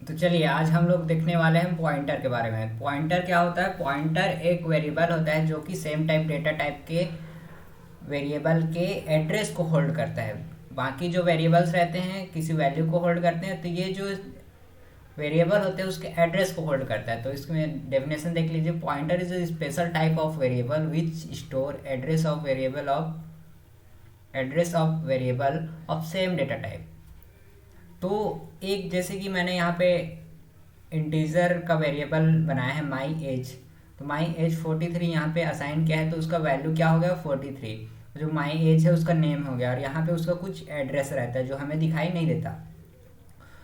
तो चलिए आज हम लोग देखने वाले हैं पॉइंटर के बारे में। पॉइंटर क्या होता है? पॉइंटर एक वेरिएबल होता है जो कि सेम टाइप डेटा टाइप के वेरिएबल के एड्रेस को होल्ड करता है। बाकी जो वेरिएबल्स रहते हैं किसी वैल्यू को होल्ड करते हैं, तो ये जो वेरिएबल होते हैं उसके एड्रेस को होल्ड करता है। तो इसमें डेफिनेशन देख लीजिए, pointer is a special type of variable which store address of variable of same data type. तो एक जैसे कि मैंने यहाँ पे इंटीजर का वेरिएबल बनाया है माई एज। तो माई एज 43 यहाँ पे असाइन किया है, तो उसका वैल्यू क्या हो गया? 43। जो माई एज है उसका नेम हो गया, और यहाँ पे उसका कुछ एड्रेस रहता है जो हमें दिखाई नहीं देता।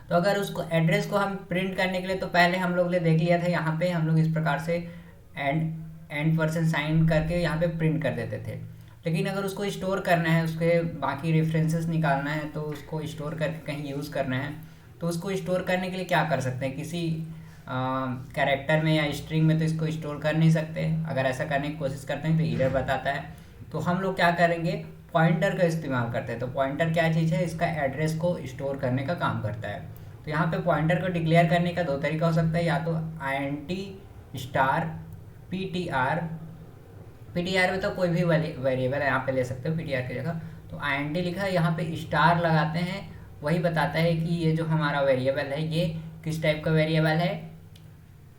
तो अगर उसको एड्रेस को हम प्रिंट करने के लिए, तो पहले हम लोग ने देख लिया था, यहाँ पे हम लोग इस प्रकार से एंड एंड परसेंट साइन करके यहाँ पे प्रिंट कर देते थे। लेकिन अगर उसको स्टोर करना है, उसके बाकी रेफरेंसेस निकालना है, तो उसको स्टोर करके कहीं यूज़ करना है, तो उसको स्टोर करने के लिए क्या कर सकते हैं? किसी कैरेक्टर में या स्ट्रिंग में तो इसको स्टोर कर नहीं सकते। अगर ऐसा करने की कोशिश करते हैं तो एरर बताता है। तो हम लोग क्या करेंगे? पॉइंटर का इस्तेमाल करते हैं। तो पॉइंटर क्या चीज़ है? इसका एड्रेस को स्टोर करने का काम करता है। तो यहाँ पे पॉइंटर को डिक्लेयर करने का दो तरीका हो सकता है, या तो INT स्टार PTR। PTR में तो कोई भी वेरिएबल है, यहाँ पे ले सकते हो PTR की जगह। तो INT लिखा है, यहाँ पे स्टार लगाते हैं, वही बताता है कि ये जो हमारा वेरिएबल है ये किस टाइप का वेरिएबल है?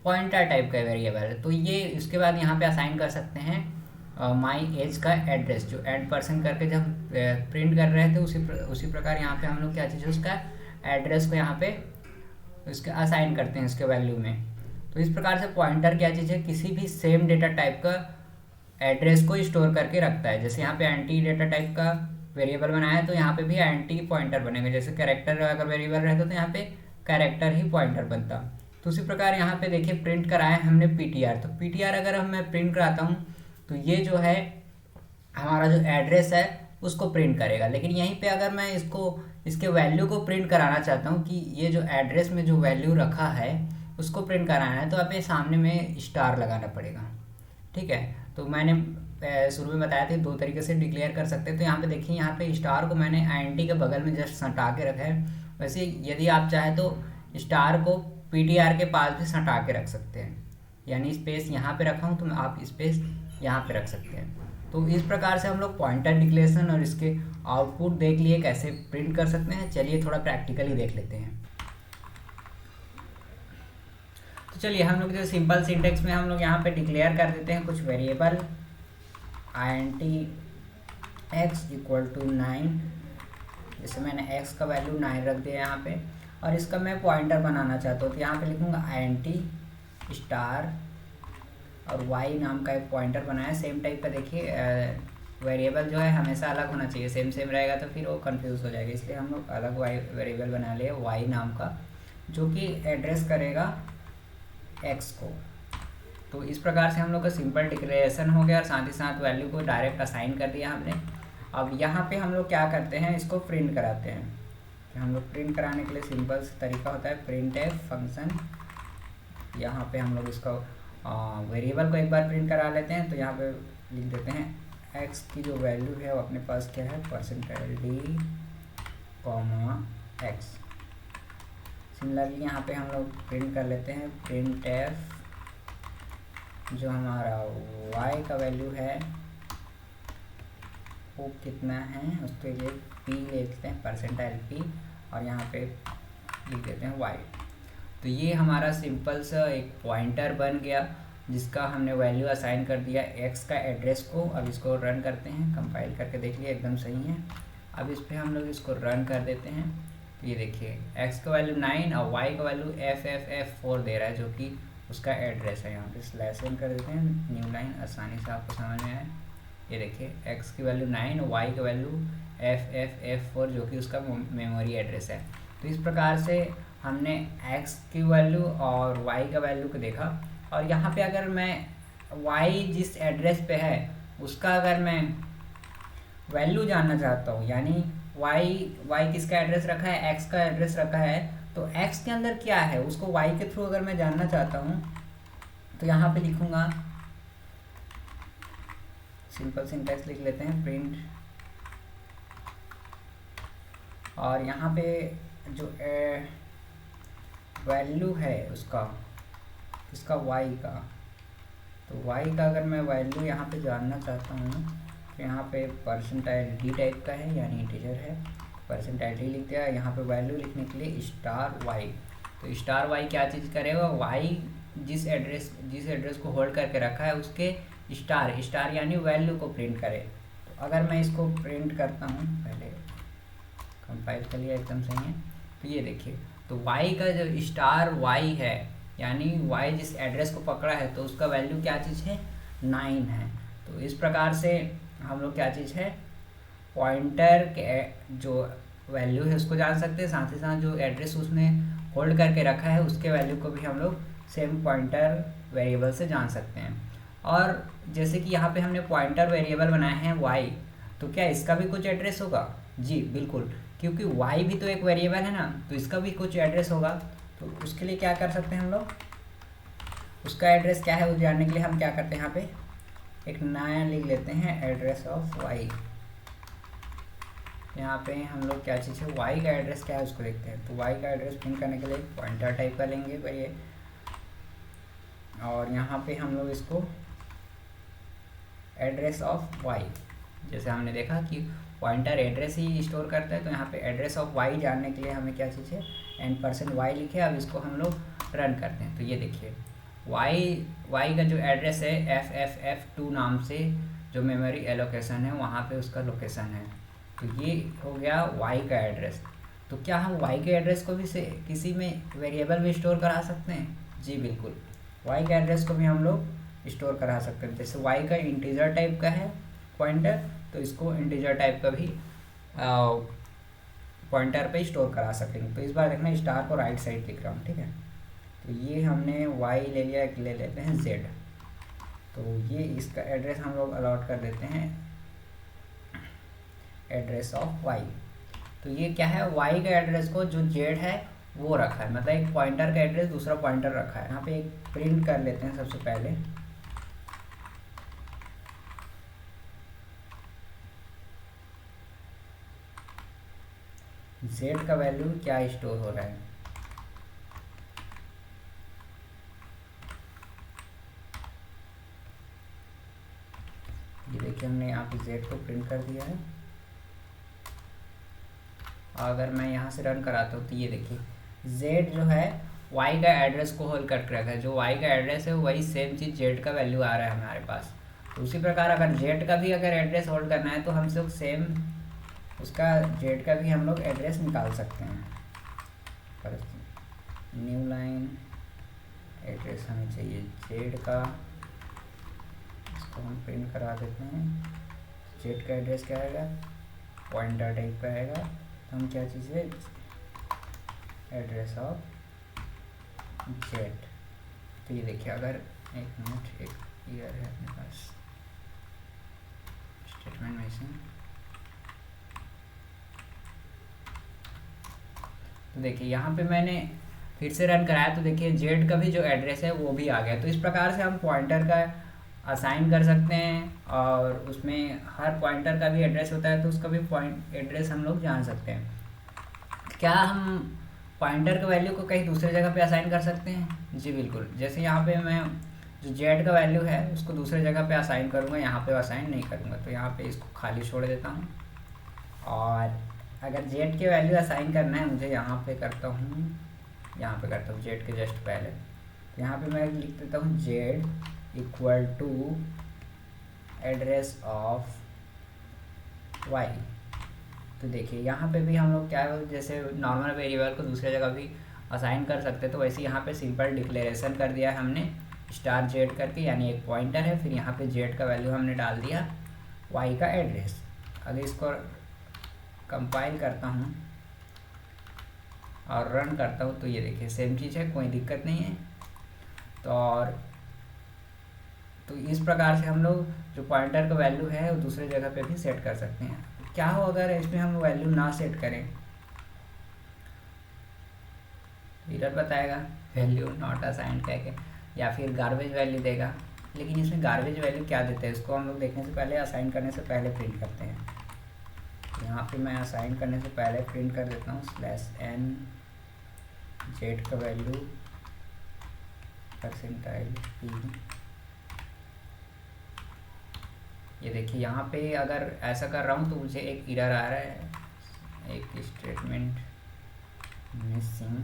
पॉइंटर टाइप का वेरिएबल है। तो ये इसके बाद यहाँ पे असाइन कर सकते हैं माई एज का एड्रेस, जो एड परसेंट करके जब प्रिंट कर रहे थे उसी प्रकार यहाँ पे हम लोग क्या चीज़ है उसका एड्रेस को यहाँ पे इसके असाइन करते हैं इसके वैल्यू में। तो इस प्रकार से पॉइंटर क्या चीज़ है? किसी भी सेम डेटा टाइप का एड्रेस को स्टोर करके रखता है। जैसे यहाँ पे एंटी डेटा टाइप का वेरिएबल बनाया है, तो यहाँ पे भी एंटी पॉइंटर बनेगा। जैसे कैरेक्टर अगर वेरिएबल रहता तो यहाँ पे कैरेक्टर ही पॉइंटर बनता। तो उसी प्रकार यहाँ पे देखिए प्रिंट कराया हमने PTR। तो PTR अगर मैं प्रिंट कराता हूँ तो ये जो है हमारा जो एड्रेस है उसको प्रिंट करेगा। लेकिन यहीं पे अगर मैं इसके वैल्यू को प्रिंट कराना चाहता हूँ कि ये जो एड्रेस में जो वैल्यू रखा है उसको प्रिंट कराना है, तो आप ये सामने में स्टार लगाना पड़ेगा। ठीक है। तो मैंने शुरू में बताया था दो तरीके से डिक्लेयर कर सकते हैं। तो यहाँ पे देखिए, यहाँ पे स्टार को मैंने INT के बगल में जस्ट सटा के रखा है। वैसे यदि आप चाहें तो स्टार को PTR के पास भी सटा के रख सकते हैं, यानी स्पेस यहाँ पे रखा हूँ तो आप स्पेस यहाँ पे रख सकते हैं। तो इस प्रकार से हम लोग पॉइंटर डिक्लेरेशन और इसके आउटपुट देख लिए कैसे प्रिंट कर सकते हैं। चलिए थोड़ा प्रैक्टिकली देख लेते हैं। तो चलिए हम लोग जो सिंपल सिंटेक्स में हम लोग यहाँ पे डिक्लेयर कर देते हैं कुछ variable INT x equal to 9। जैसे मैंने x का वैल्यू 9 रख दिया यहाँ पे, और इसका मैं पॉइंटर बनाना चाहता हूँ, तो यहाँ पे लिखूँगा INT स्टार और y नाम का एक पॉइंटर बनाया सेम टाइप का। देखिए वेरिएबल जो है हमेशा अलग होना चाहिए, सेम सेम रहेगा तो फिर वो कंफ्यूज हो जाएगा, इसलिए हम लोग अलग वेरिएबल बना लिए y नाम का, जो कि एड्रेस करेगा x को। तो इस प्रकार से हम लोग का सिंपल डिक्लेरेशन हो गया, और साथ ही साथ वैल्यू को डायरेक्ट असाइन कर दिया हमने। अब यहाँ पे हम लोग क्या करते हैं, इसको प्रिंट कराते हैं। कि हम लोग प्रिंट कराने के लिए सिंपल तरीका होता है प्रिंट एफ फंक्शन। यहाँ पे हम लोग इसका वेरिएबल को एक बार प्रिंट करा लेते हैं। तो यहाँ पे लिख देते हैं एक्स की जो वैल्यू है वो अपने पास क्या है, %d, x। सिमिलरली यहाँ पे हम लोग प्रिंट कर लेते हैं प्रिंट एफ, जो हमारा y का वैल्यू है वो कितना है, उसके लिए p ले लेते हैं %p, और यहाँ पे लिख देते हैं y। तो ये हमारा सिंपल सा एक पॉइंटर बन गया जिसका हमने वैल्यू असाइन कर दिया x का एड्रेस को। अब इसको रन करते हैं, कंपाइल करके देख लिया एकदम सही है। अब इस पर हम लोग इसको रन कर देते हैं। तो ये देखिए x का वैल्यू 9 और y का वैल्यू FFF4 दे रहा है, जो कि उसका एड्रेस है। यहाँ पे स्लैश इन कर देते हैं, न्यू लाइन, आसानी से आपको समझ में आए। ये देखिए x की वैल्यू 9 और y का वैल्यू FFF4, जो कि उसका मेमोरी एड्रेस है। तो इस प्रकार से हमने x की वैल्यू और y का वैल्यू को देखा। और यहाँ पे अगर मैं y जिस एड्रेस पे है उसका अगर मैं वैल्यू जानना चाहता हूँ, यानी y किसका एड्रेस रखा है, x का एड्रेस रखा है, तो x के अंदर क्या है उसको y के थ्रू अगर मैं जानना चाहता हूँ, तो यहाँ पे लिखूँगा, सिंपल सिंटैक्स लिख लेते हैं प्रिंट, और यहाँ पे जो वैल्यू है उसका, इसका वाई का, तो वाई का अगर मैं वैल्यू यहाँ पे जानना चाहता हूँ तो यहाँ पे परसेंटाइल डी टाइप का है यानी इंटीजर है, परसेंटाइल डी लिख दिया। यहाँ पे वैल्यू लिखने के लिए स्टार वाई, तो स्टार वाई क्या चीज़ करेगा, वाई जिस एड्रेस को होल्ड करके रखा है उसके स्टार यानी वैल्यू को प्रिंट करे। तो अगर मैं इसको प्रिंट करता हूँ, पहले कंपाइल कर लिया एकदम सही है, तो ये देखिए, तो y का जो स्टार y है यानी y जिस एड्रेस को पकड़ा है तो उसका वैल्यू क्या चीज़ है, 9 है। तो इस प्रकार से हम लोग क्या चीज़ है, पॉइंटर के जो वैल्यू है उसको जान सकते हैं, साथ ही साथ जो एड्रेस उसने होल्ड करके रखा है उसके वैल्यू को भी हम लोग सेम पॉइंटर वेरिएबल से जान सकते हैं। और जैसे कि यहाँ पे हमने पॉइंटर वेरिएबल बनाए हैं y, तो क्या इसका भी कुछ एड्रेस होगा, जी बिल्कुल, क्योंकि y भी तो एक वेरिएबल है ना, तो इसका भी कुछ एड्रेस होगा। तो उसके लिए क्या कर सकते हैं हम लोग, उसका एड्रेस क्या है वो जानने के लिए हम क्या करते हैं, यहाँ पे एक नया लिख लेते हैं एड्रेस ऑफ y। यहाँ पे हम लोग क्या चीज़ है, y का एड्रेस क्या है उसको देखते हैं। तो y का एड्रेस प्रिंट करने के लिए पॉइंटर टाइप का लेंगे ये, और यहाँ पे हम लोग इसको एड्रेस ऑफ y, जैसे हमने देखा कि पॉइंटर एड्रेस ही स्टोर करता है, तो यहाँ पे एड्रेस ऑफ y जानने के लिए हमें क्या चीज़ है, %y लिखे। अब इसको हम लोग रन करते हैं, तो ये देखिए y का जो एड्रेस है FFF2 नाम से जो मेमोरी एलोकेशन है वहाँ पे उसका लोकेशन है, तो ये हो गया y का एड्रेस। तो क्या हम y के एड्रेस को भी से किसी में वेरिएबल में स्टोर करा सकते हैं, जी बिल्कुल, y का एड्रेस को भी हम लोग स्टोर करा सकते हैं। जैसे y का इंटीजर टाइप का है पॉइंटर, तो इसको इंटीजर टाइप का भी पॉइंटर पे स्टोर करा सकेंगे। तो इस बार देखना स्टार को राइट साइड लिख रहा हूँ, ठीक है। तो ये हमने y ले लिया, ले लेते हैं z, तो ये इसका एड्रेस हम लोग अलॉट कर देते हैं एड्रेस ऑफ y। तो ये क्या है, y का एड्रेस को जो z है वो रखा है, मतलब एक पॉइंटर का एड्रेस दूसरा पॉइंटर रखा है। यहाँ पे एक प्रिंट कर लेते हैं सबसे पहले, z का वैल्यू क्या स्टोर हो रहा है, ये देखिए हमने यहाँ पे z को प्रिंट कर दिया है। अगर मैं यहाँ से रन कराता हूँ तो ये देखिए z जो है y का एड्रेस को होल्ड करके रखा है, जो y का एड्रेस है वही सेम चीज़ z का वैल्यू आ रहा है हमारे पास। तो उसी प्रकार अगर z का भी अगर एड्रेस होल्ड करना है तो हम लोग सेम उसका z का भी हम लोग एड्रेस निकाल सकते हैं। पर न्यू लाइन एड्रेस हमें चाहिए z का, इसको हम प्रिंट करा देते हैं। z का एड्रेस क्या आएगा, पॉइंटर टाइप का आएगा, तो हम क्या चीज़ है, एड्रेस ऑफ z। तो ये देखिए, अगर एक मिनट, एक ईयर है अपने पास स्टेटमेंट मिसिंग, तो देखिए यहाँ पे मैंने फिर से रन कराया, तो देखिए z का भी जो एड्रेस है वो भी आ गया। तो इस प्रकार से हम पॉइंटर का असाइन कर सकते हैं, और उसमें हर पॉइंटर का भी एड्रेस होता है तो उसका भी पॉइंट एड्रेस हम लोग जान सकते हैं। क्या हम पॉइंटर का वैल्यू को कहीं दूसरी जगह पे असाइन कर सकते हैं, जी बिल्कुल। जैसे यहाँ पे मैं जो z का वैल्यू है उसको दूसरी जगह पे असाइन करूँगा, यहाँ पे असाइन नहीं करूँगा, तो यहाँ पे इसको खाली छोड़ देता हूँ। और अगर z के वैल्यू असाइन करना है मुझे, यहाँ पे करता हूँ, यहाँ पे करता हूँ z के जस्ट पहले, तो यहाँ पे मैं लिख देता हूँ z equal to address of y। तो देखिए यहाँ पे भी हम लोग क्या है, जैसे नॉर्मल वेरिएबल को दूसरी जगह भी असाइन कर सकते हैं, तो वैसे यहाँ पे सिंपल डिक्लेरेशन कर दिया है हमने स्टार z करके, यानी एक पॉइंटर है, फिर यहाँ पे z का वैल्यू हमने डाल दिया y का एड्रेस। अगर इसको कंपाइल करता हूँ और रन करता हूँ तो ये देखिए सेम चीज़ है, कोई दिक्कत नहीं है। तो इस प्रकार से हम लोग जो पॉइंटर का वैल्यू है वो दूसरे जगह पे भी सेट कर सकते हैं। क्या हो अगर इसमें हम वैल्यू ना सेट करें, एरर बताएगा वैल्यू नॉट असाइंड कह के, या फिर गार्बेज वैल्यू देगा। लेकिन इसमें गार्बेज वैल्यू क्या देते हैं इसको हम लोग देखने से पहले, असाइन करने से पहले प्रिंट करते हैं। यहाँ पे मैं असाइन करने से पहले प्रिंट कर देता हूँ /n जेड का वैल्यू परसेंटाइल पी। ये देखिए यहाँ पे अगर ऐसा कर रहा हूँ तो मुझे एक एरर आ रहा है, एक स्टेटमेंट मिसिंग।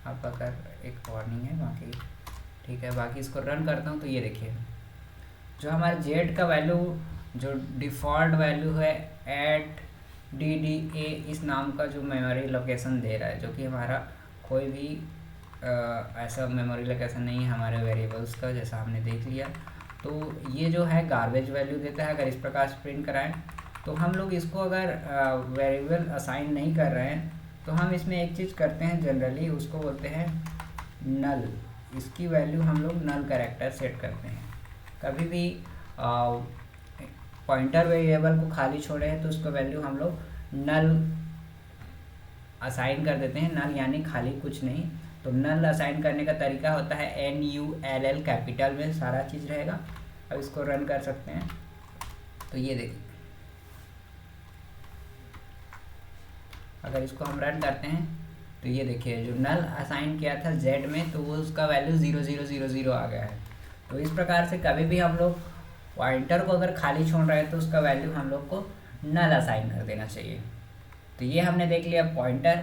अब अगर एक वार्निंग है, बाकी ठीक है। बाकी इसको रन करता हूँ तो ये देखिए जो हमारा जेड का वैल्यू, जो डिफ़ॉल्ट वैल्यू है @DDA इस नाम का जो मेमोरी लोकेशन दे रहा है, जो कि हमारा कोई भी ऐसा मेमोरी लोकेशन नहीं है हमारे वेरिएबल्स का, जैसा हमने देख लिया। तो ये जो है गार्बेज वैल्यू देता है। अगर इस प्रकार से प्रिंट कराएं तो हम लोग इसको अगर वेरिएबल असाइन नहीं कर रहे हैं तो हम इसमें एक चीज़ करते हैं जनरली, उसको बोलते हैं नल। इसकी वैल्यू हम लोग नल कैरेक्टर सेट करते हैं। कभी भी पॉइंटर वेरिएबल को खाली छोड़े हैं तो उसका वैल्यू हम लोग नल असाइन कर देते हैं। नल यानी खाली, कुछ नहीं। तो नल असाइन करने का तरीका होता है NULL, कैपिटल में सारा चीज़ रहेगा। अब इसको रन कर सकते हैं तो ये देखिए, अगर इसको हम रन करते हैं तो ये देखिए जो नल असाइन किया था जेड में, तो वो उसका वैल्यू 0000 आ गया है। तो इस प्रकार से कभी भी हम लोग पॉइंटर को अगर खाली छोड़ रहे हैं तो उसका वैल्यू हम लोग को नल असाइन कर देना चाहिए। तो ये हमने देख लिया पॉइंटर।